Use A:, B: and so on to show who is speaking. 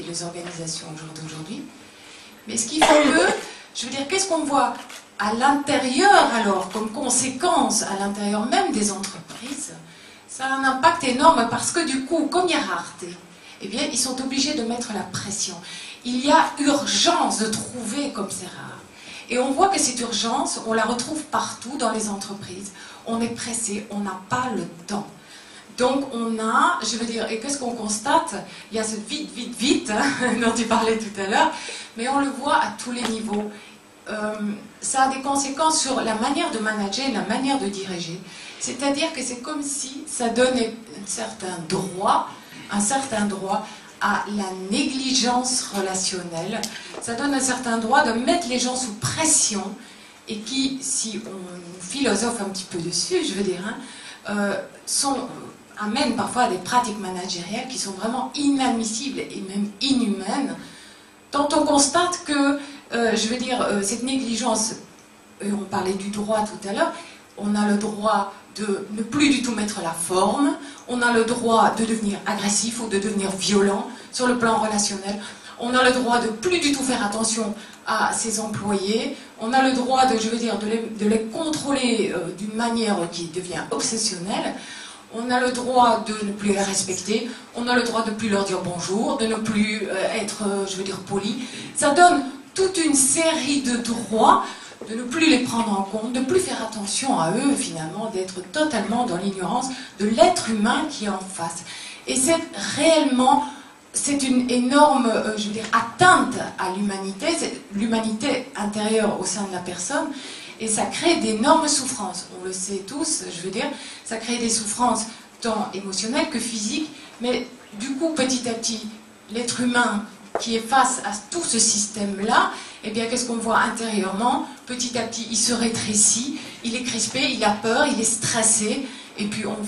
A: les organisations au jour d'aujourd'hui. Mais ce qui fait que, je veux dire, qu'est-ce qu'on voit à l'intérieur alors, comme conséquence, à l'intérieur même des entreprises? Ça a un impact énorme parce que du coup, comme il y a rareté, eh bien, ils sont obligés de mettre la pression. Il y a urgence de trouver comme c'est rare. Et on voit que cette urgence, on la retrouve partout dans les entreprises. On est pressé, on n'a pas le temps. Donc on a, je veux dire, et qu'est-ce qu'on constate? Il y a ce vite, vite, vite dont tu parlais tout à l'heure, mais on le voit à tous les niveaux. Ça a des conséquences sur la manière de manager, la manière de diriger. C'est-à-dire que c'est comme si ça donnait un certain droit à la négligence relationnelle. Ça donne un certain droit de mettre les gens sous pression et qui, si on philosophe un petit peu dessus, je veux dire, amènent parfois à des pratiques managériales qui sont vraiment inadmissibles et même inhumaines. Tant on constate que, je veux dire, cette négligence, on parlait du droit tout à l'heure, on a le droit de ne plus du tout mettre la forme, on a le droit de devenir agressif ou de devenir violent sur le plan relationnel, on a le droit de plus du tout faire attention à ses employés, on a le droit de, je veux dire, de les contrôler d'une manière qui devient obsessionnelle, on a le droit de ne plus les respecter, on a le droit de ne plus leur dire bonjour, de ne plus être, je veux dire, poli. Ça donne toute une série de droits, de ne plus les prendre en compte, de ne plus faire attention à eux finalement, d'être totalement dans l'ignorance de l'être humain qui est en face. Et c'est une énorme, je veux dire, atteinte à l'humanité intérieure au sein de la personne, et ça crée d'énormes souffrances. On le sait tous, je veux dire, ça crée des souffrances tant émotionnelles que physiques, mais du coup, petit à petit, l'être humain qui est face à tout ce système-là, eh bien, qu'est-ce qu'on voit intérieurement? Petit à petit, il se rétrécit, il est crispé, il a peur, il est stressé, et puis on voit